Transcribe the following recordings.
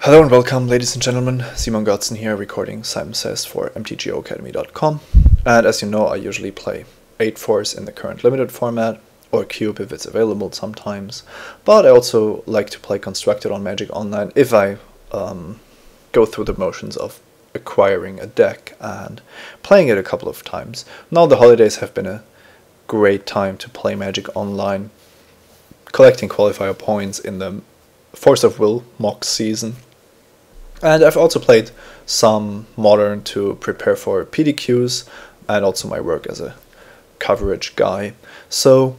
Hello and welcome, ladies and gentlemen. Simon Gotzen here, recording Simon Says for MTGOacademy.com. And as you know, I usually play 8-4s in the current limited format, or Cube if it's available sometimes. But I also like to play Constructed on Magic Online if I go through the motions of acquiring a deck and playing it a couple of times. Now the holidays have been a great time to play Magic Online, collecting qualifier points in the Force of Will mock season. And I've also played some Modern to prepare for PDQs and also my work as a coverage guy. So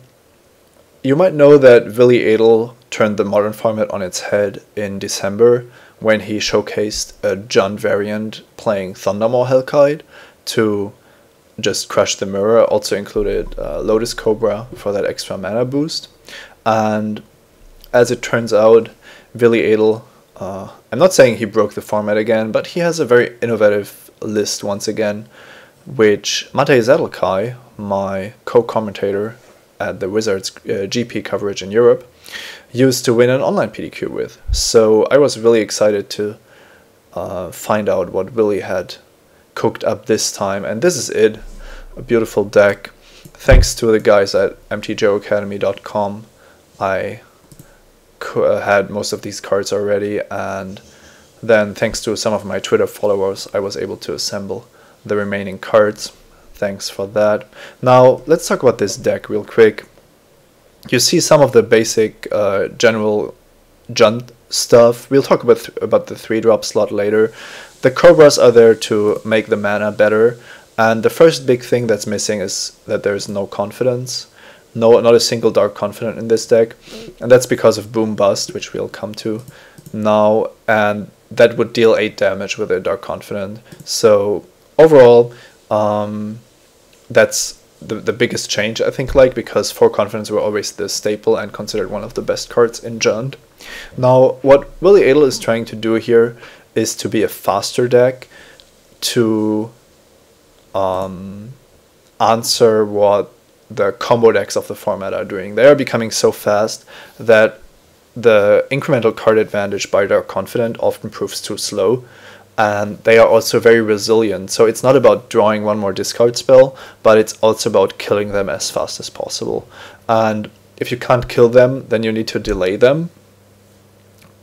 you might know that Willy Edel turned the Modern format on its head in December when he showcased a Jund variant playing Thundermaw Hellkite to just crush the mirror. Also included Lotus Cobra for that extra mana boost. And as it turns out, Willy Edel, I'm not saying he broke the format again, but he has a very innovative list once again, which Matej Zadelkai, my co-commentator at the Wizards GP coverage in Europe, used to win an online PDQ with. So I was really excited to find out what Willy had cooked up this time, and this is it, a beautiful deck. Thanks to the guys at MTGOacademy.com, I had most of these cards already, and then thanks to some of my Twitter followers I was able to assemble the remaining cards. Thanks for that. Now let's talk about this deck real quick. You see some of the basic general Jund stuff. We'll talk about the 3-drop slot later. The Cobras are there to make the mana better, and the first big thing that's missing is that there's no confidence. No, not a single Dark Confident in this deck, and that's because of Boom Bust, which we'll come to now, and that would deal 8 damage with a Dark Confident. So overall, that's the biggest change, I think, because 4 Confidents were always the staple and considered one of the best cards in Jund. Now, what Willy Edel is trying to do here is to be a faster deck to answer what the combo decks of the format are doing. They are becoming so fast that the incremental card advantage by Dark Confident often proves too slow, and they are also very resilient. So it's not about drawing one more discard spell, but it's also about killing them as fast as possible. And if you can't kill them, then you need to delay them.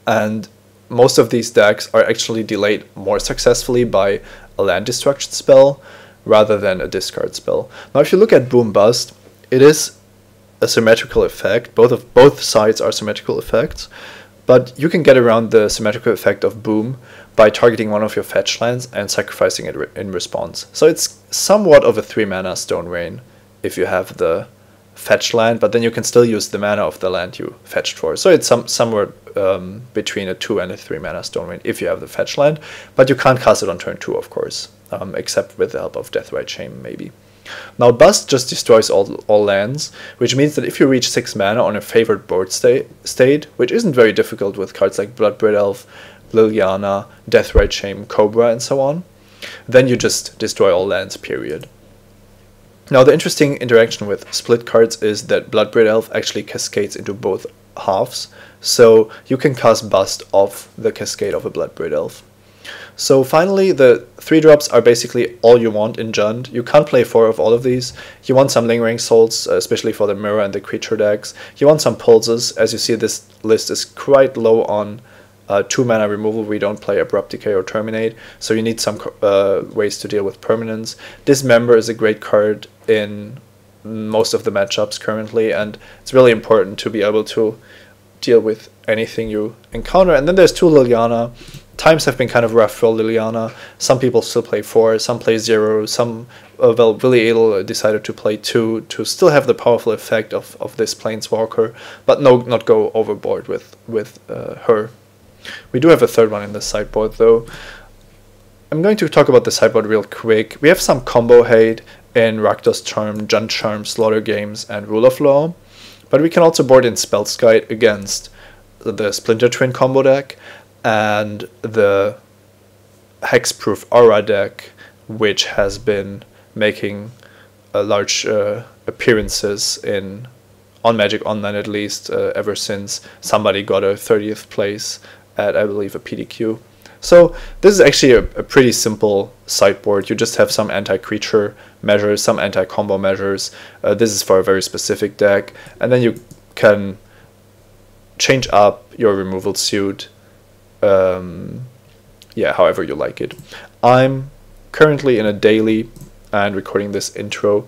And most of these decks are actually delayed more successfully by a land destruction spell rather than a discard spell. Now if you look at Boom Bust, it is a symmetrical effect. Both sides are symmetrical effects, but you can get around the symmetrical effect of Boom by targeting one of your fetch lands and sacrificing it in response. So it's somewhat of a 3-mana Stone Rain if you have the fetch land, but then you can still use the mana of the land you fetched for. So it's somewhere between a 2 and a 3-mana Stone Rain if you have the fetch land, but you can't cast it on turn 2, of course, except with the help of Deathrite Shame, maybe. Now Bust just destroys all lands, which means that if you reach 6 mana on a favored board state, which isn't very difficult with cards like Bloodbraid Elf, Liliana, Deathrite Shame, Cobra, and so on, then you just destroy all lands, period. Now the interesting interaction with split cards is that Bloodbraid Elf actually cascades into both halves, so you can cast Bust off the cascade of a Bloodbraid Elf. So finally, the 3-drops are basically all you want in Jund. You can't play 4 of all of these. You want some Lingering Souls, especially for the Mirror and the Creature decks. You want some Pulses. As you see, this list is quite low on 2-mana removal. We don't play Abrupt Decay or Terminate, so you need some ways to deal with permanence. Dismember is a great card in most of the matchups currently, and it's really important to be able to deal with anything you encounter. And then there's 2 Liliana. Times have been kind of rough for Liliana. Some people still play 4, some play 0, some, Willy Edel decided to play 2 to still have the powerful effect of this Planeswalker, but not go overboard with her. We do have a third one in the sideboard though. I'm going to talk about the sideboard real quick. We have some combo hate in Rakdos Charm, Jund Charm, Slaughter Games, and Rule of Law, but we can also board in Spellskite against the Splinter Twin combo deck and the Hexproof Aura deck, which has been making large appearances on Magic Online, at least ever since somebody got a 30th place at, I believe, a PDQ. So this is actually a pretty simple sideboard. You just have some anti-creature measures, some anti-combo measures. This is for a very specific deck. And then you can change up your removal suit, yeah, however you like it. I'm currently in a daily and recording this intro.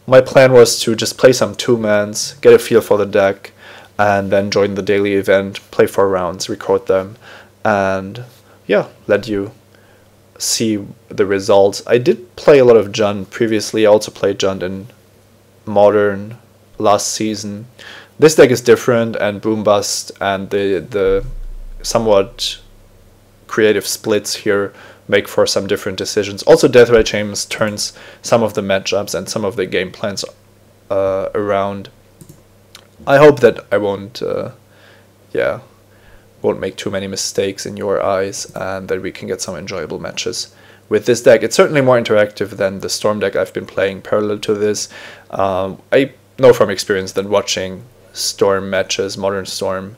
My plan was to just play some 2-mans, get a feel for the deck, and then join the daily event, play 4 rounds, record them, and yeah, let you see the results. I did play a lot of Jund previously. I also played Jund in Modern last season. This deck is different, and Boom Bust and the somewhat creative splits here make for some different decisions. Also, Deathray James turns some of the matchups and some of the game plans around. I hope that I won't make too many mistakes in your eyes, and that we can get some enjoyable matches with this deck. It's certainly more interactive than the Storm deck I've been playing parallel to this. I know from experience that watching Storm matches, Modern Storm,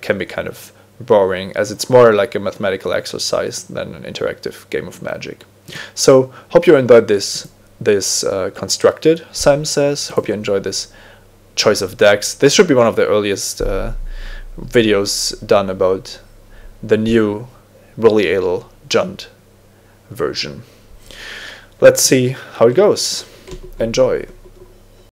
can be kind of boring, as it's more like a mathematical exercise than an interactive game of Magic. So hope you enjoyed this constructed, Sam says. Hope you enjoyed this choice of decks. This should be one of the earliest videos done about the new Willy Adel Jund version. Let's see how it goes. Enjoy.